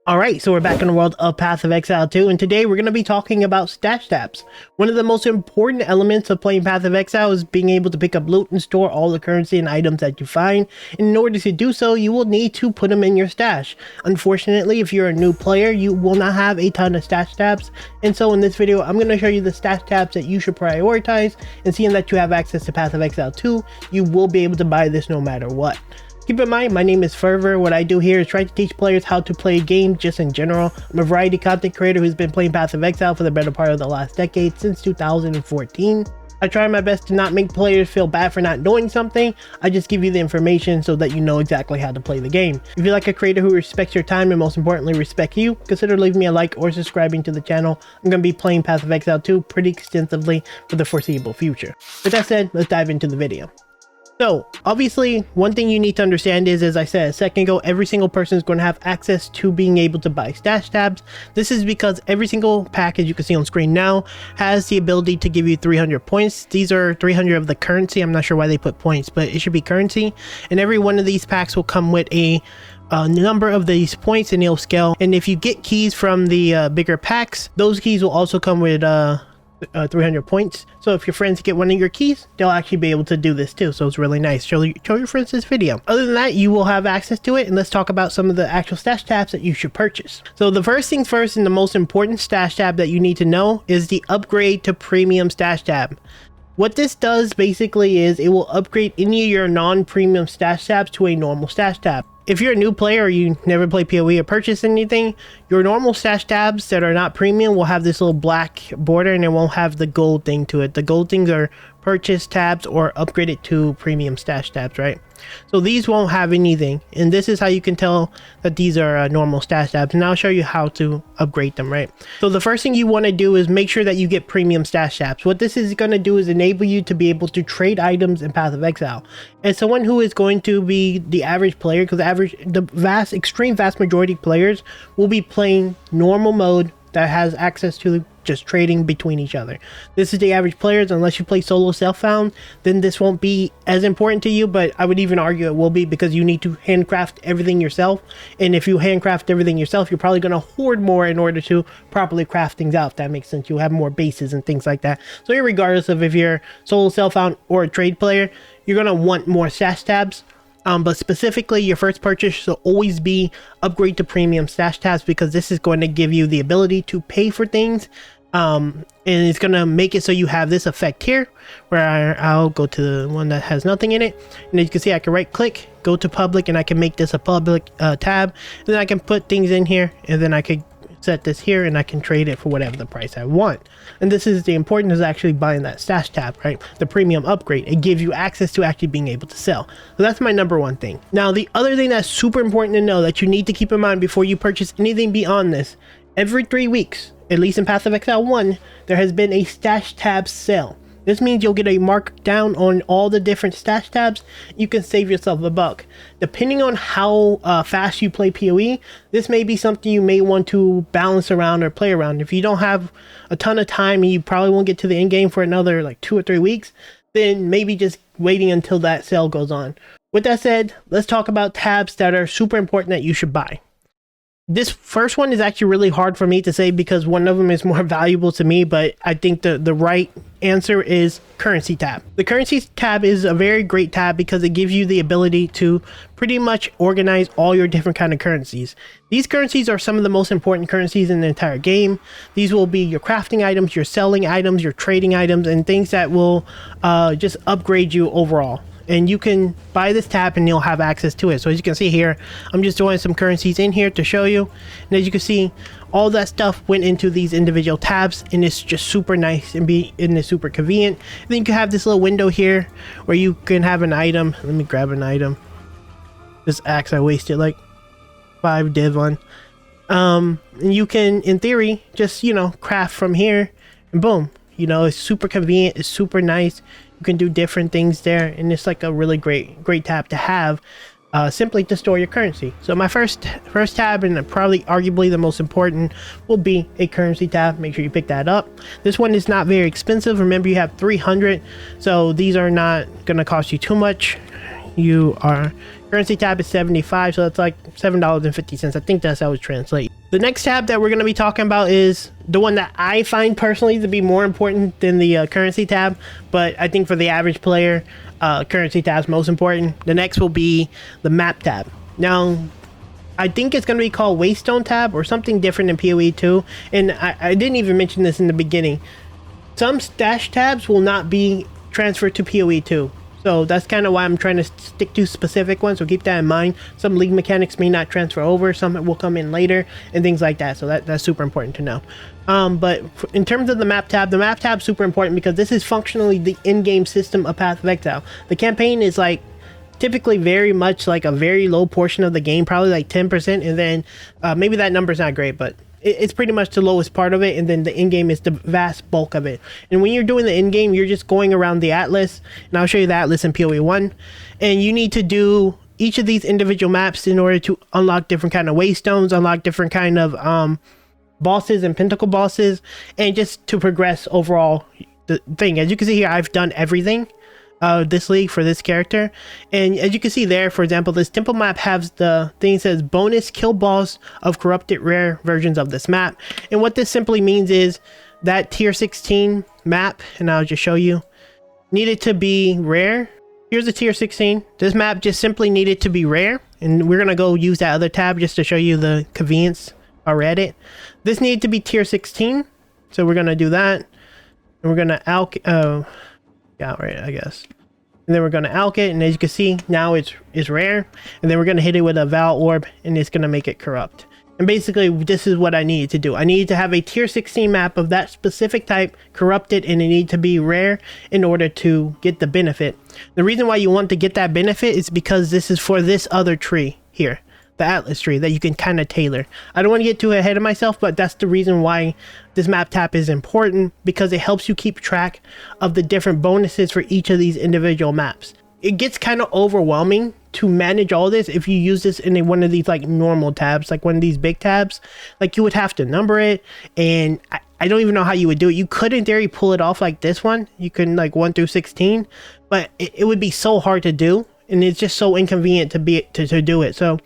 Alright, so we're back in the world of Path of Exile 2, and today we're going to be talking about stash tabs. One of the most important elements of playing Path of Exile is being able to pick up loot and store all the currency and items that you find. And in order to do so, you will need to put them in your stash. Unfortunately, if you're a new player, you will not have a ton of stash tabs. And so in this video, I'm going to show you the stash tabs that you should prioritize, and seeing that you have access to Path of Exile 2, you will be able to buy this no matter what. Keep in mind, my name is Fervor. What I do here is try to teach players how to play games just in general. I'm a variety content creator who's been playing Path of Exile for the better part of the last decade, since 2014. I try my best to not make players feel bad for not knowing something. I just give you the information so that you know exactly how to play the game. If you like a creator who respects your time and most importantly respect you, consider leaving me a like or subscribing to the channel. I'm going to be playing Path of Exile 2 pretty extensively for the foreseeable future. With that said, let's dive into the video. So obviously, one thing you need to understand is, as I said a second ago, every single person is going to have access to being able to buy stash tabs. This is because every single pack, as you can see on screen now, has the ability to give you 300 points. These are 300 of the currency. I'm not sure why they put points, but it should be currency. And every one of these packs will come with a number of these points, and they'll scale. And if you get keys from the bigger packs, those keys will also come with 300 points. So if your friends get one of your keys, they'll actually be able to do this too. So it's really nice. Show your friends this video. Other than that, you will have access to it. And let's talk about some of the actual stash tabs that you should purchase. So the first things first, and the most important stash tab that you need to know is the upgrade to premium stash tab. What this does basically is it will upgrade any of your non-premium stash tabs to a normal stash tab. If you're a new player or you never play PoE or purchase anything, your normal stash tabs that are not premium will have this little black border and it won't have the gold thing to it. The gold things are purchase tabs or upgraded to premium stash tabs, right? So these won't have anything, and this is how you can tell that these are normal stash tabs, and I'll show you how to upgrade them, right? So the first thing you want to do is make sure that you get premium stash tabs. What this is going to do is enable you to be able to trade items in Path of Exile. As someone who is going to be the average player, because the extreme vast majority of players will be playing normal mode that has access to just trading between each other. This is the average players. Unless you play solo self-found, then this won't be as important to you, but I would even argue it will be, because you need to handcraft everything yourself. And if you handcraft everything yourself, you're probably going to hoard more in order to properly craft things out, if that makes sense. You'll have more bases and things like that. So regardless of if you're solo self-found or a trade player, you're going to want more stash tabs. But specifically, your first purchase should always be upgrade to premium stash tabs, because this is going to give you the ability to pay for things. And it's going to make it so you have this effect here, where I'll go to the one that has nothing in it. And as you can see, I can right click, go to public, and I can make this a public tab. And then I can put things in here, and then I could set this here, and I can trade it for whatever the price I want. And this is the importance of actually buying that stash tab, right? The premium upgrade. It gives you access to actually being able to sell. So that's my number one thing. Now, the other thing that's super important to know that you need to keep in mind before you purchase anything beyond this, every 3 weeks, at least in Path of Exile 1, there has been a stash tab sale. This means you'll get a markdown on all the different stash tabs. You can save yourself a buck. Depending on how fast you play PoE, this may be something you may want to balance around or play around. If you don't have a ton of time and you probably won't get to the end game for another like 2 or 3 weeks, then maybe just waiting until that sale goes on. With that said, let's talk about tabs that are super important that you should buy. This first one is actually really hard for me to say, because one of them is more valuable to me, but I think the right answer is currency tab. The currency tab is a very great tab because it gives you the ability to pretty much organize all your different kind of currencies. These currencies are some of the most important currencies in the entire game. These will be your crafting items, your selling items, your trading items, and things that will just upgrade you overall. And you can buy this tab and you'll have access to it. So as you can see here, I'm just throwing some currencies in here to show you. And as you can see, all that stuff went into these individual tabs, and it's just super nice and it's super convenient. And then you can have this little window here where you can have an item. Let me grab an item. This axe, I wasted like 5 div on. And you can, in theory, just, craft from here, and boom. It's super convenient. It's super nice. You can do different things there, and it's like a really great tab to have, simply to store your currency. So my first tab, and probably arguably the most important, will be a currency tab. Make sure you pick that up. This one is not very expensive. Remember, you have 300, so these are not going to cost you too much. Currency tab is 75, so that's like $7.50. I think that's how it translates. The next tab that we're going to be talking about is the one that I find personally to be more important than the currency tab, but I think for the average player, currency tab is most important. The next will be the map tab. Now, I think it's going to be called Waystone Tab or something different in PoE 2, and I didn't even mention this in the beginning. Some stash tabs will not be transferred to PoE 2. So that's kind of why I'm trying to stick to specific ones, so keep that in mind. Some league mechanics may not transfer over, some will come in later, and things like that, so that's super important to know. But in terms of the map tab is super important because this is functionally the in-game system of Path of Exile. The campaign is like typically very much like a very low portion of the game, probably like 10%, and then maybe that number's not great, but it's pretty much the lowest part of it, and then the in-game is the vast bulk of it. And when you're doing the in-game, you're just going around the atlas, and I'll show you the atlas in PoE 1, and you need to do each of these individual maps in order to unlock different kind of waystones, unlock different kind of bosses and pinnacle bosses, and just to progress overall the thing. As you can see here, I've done everything this league for this character, and as you can see there, for example, this temple map has the thing that says bonus kill boss of corrupted rare versions of this map, and what this simply means is that tier 16 map, and I'll just show you, needed to be rare. Here's a tier 16. This map just simply needed to be rare, and we're gonna go use that other tab just to show you the convenience or edit. This needed to be tier 16, so we're gonna do that, and we're gonna outright, I guess. And then we're going to alk it, and as you can see, now it's rare. And then we're going to hit it with a Val Orb, and it's going to make it corrupt. And basically, this is what I needed to do. I needed to have a tier 16 map of that specific type corrupted, and it needed to be rare in order to get the benefit. The reason why you want to get that benefit is because this is for this other tree here, the Atlas tree, that you can kind of tailor. I don't want to get too ahead of myself, but that's the reason why this map tab is important, because it helps you keep track of the different bonuses for each of these individual maps. It gets kind of overwhelming to manage all this if you use this in one of these like normal tabs, like one of these big tabs. Like you would have to number it, and I don't even know how you would do it. You could in theory pull it off like this one. You can like 1 through 16, but it would be so hard to do, and it's just so inconvenient to do it. So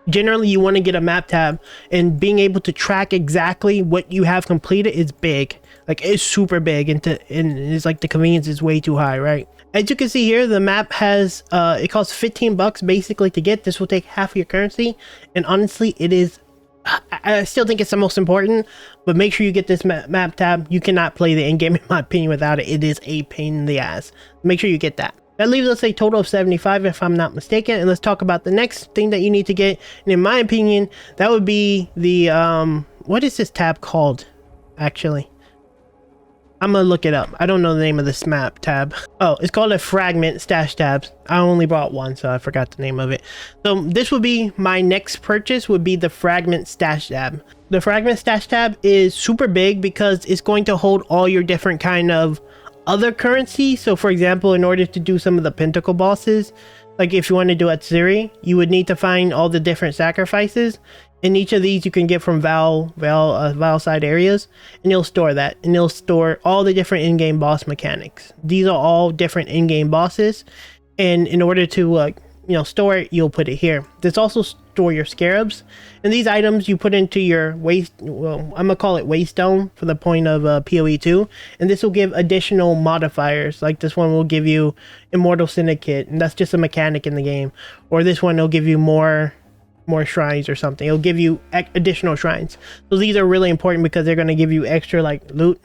generally, you want to get a map tab, and being able to track exactly what you have completed is big. Like, it's super big, and it's like the convenience is way too high, right? As you can see here, the map has, it costs 15 bucks basically to get. This will take half of your currency, and honestly, it is, I still think it's the most important, but make sure you get this map tab. You cannot play the in-game, in my opinion, without it. It is a pain in the ass. Make sure you get that. That leaves us a total of 75 if I'm not mistaken, and let's talk about the next thing that you need to get. And in my opinion, that would be the what is this tab called, actually? I'm gonna look it up. I don't know the name of this map tab. Oh, it's called a Fragment Stash Tab. I only bought one, so I forgot the name of it. So this would be my next purchase, would be the Fragment Stash Tab. The Fragment Stash Tab is super big because it's going to hold all your different kind of other currency. So for example, in order to do some of the pentacle bosses, like if you want to do Atsiri, you would need to find all the different sacrifices, and each of these you can get from Val side areas, and you'll store that, and you'll store all the different in-game boss mechanics. These are all different in-game bosses, and in order to store it, you'll put it here. There's also store your scarabs, and these items you put into your I'm gonna call it Waystone for the point of PoE 2, and this will give additional modifiers. Like this one will give you Immortal Syndicate, and that's just a mechanic in the game. Or this one will give you more shrines or something. It'll give you additional shrines. So these are really important because they're going to give you extra like loot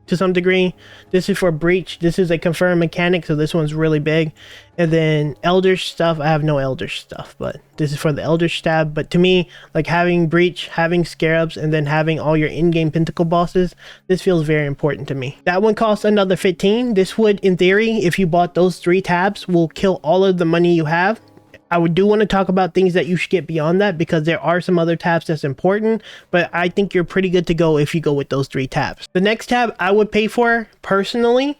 to some degree. This is for Breach. This is a confirmed mechanic, so this one's really big. And then Eldritch stuff, I have no Eldritch stuff, but this is for the Eldritch tab. But to me, like having Breach, having Scarabs, and then having all your in-game Pentacle bosses, this feels very important to me. That one costs another 15. This would, in theory, if you bought those 3 tabs, will kill all of the money you have. I do want to talk about things that you should get beyond that, because there are some other tabs that's important, but I think you're pretty good to go if you go with those 3 tabs. The next tab I would pay for personally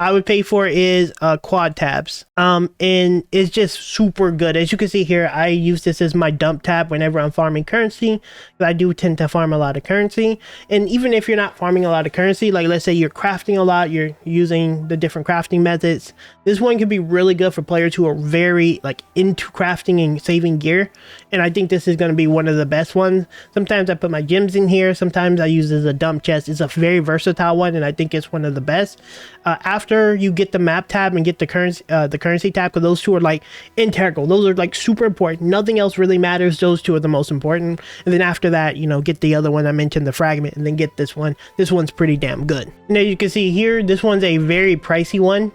I would pay for is quad tabs. And it's just super good. As you can see here, I use this as my dump tab whenever I'm farming currency. I do tend to farm a lot of currency. And even if you're not farming a lot of currency, like let's say you're crafting a lot, you're using the different crafting methods, this one can be really good for players who are very like into crafting and saving gear. And I think this is going to be one of the best ones. Sometimes I put my gems in here. Sometimes I use it as a dump chest. It's a very versatile one, and I think it's one of the best. After you get the map tab and get the currency tab, because those two are like integral. Those are like super important. Nothing else really matters. Those two are the most important. And then after that, you know, get the other one I mentioned, the fragment, and then get this one. This one's pretty damn good. Now you can see here, this one's a very pricey one.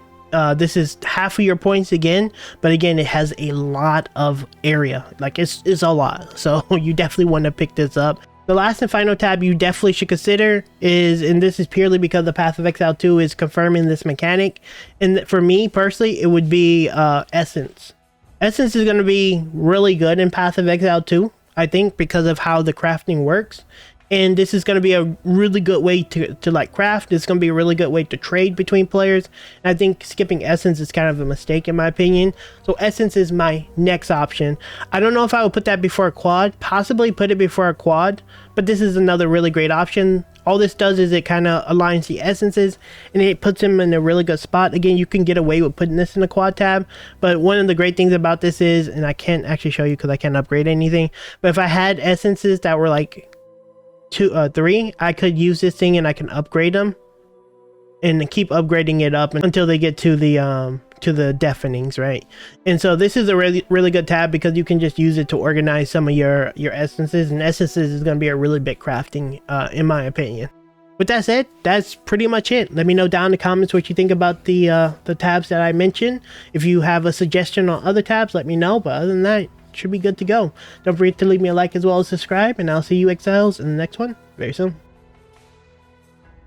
This is half of your points again, but again, it has a lot of area. Like it's a lot. So you definitely want to pick this up. The last and final tab you definitely should consider is, and this is purely because the Path of Exile 2 is confirming this mechanic, and for me personally, it would be Essence. Essence is going to be really good in Path of Exile 2, I think, because of how the crafting works. And this is going to be a really good way to like craft. It's going to be a really good way to trade between players. And I think skipping Essence is kind of a mistake in my opinion. So Essence is my next option. I don't know if I would put that before a quad. Possibly put it before a quad. But this is another really great option. All this does is it kind of aligns the essences and it puts them in a really good spot. Again, you can get away with putting this in a quad tab. But one of the great things about this is, and I can't actually show you because I can't upgrade anything. But if I had essences that were like 3, I could use this thing and I can upgrade them and keep upgrading it up until they get to the deafenings, right? And so this is a really good tab because you can just use it to organize some of your essences, and essences is going to be a really big crafting in my opinion. With that said, that's pretty much it. Let me know down in the comments what you think about the tabs that I mentioned. If you have a suggestion on other tabs, let me know. But other than that, should be good to go. Don't forget to leave me a like as well as subscribe, and I'll see you exiles in the next one very soon.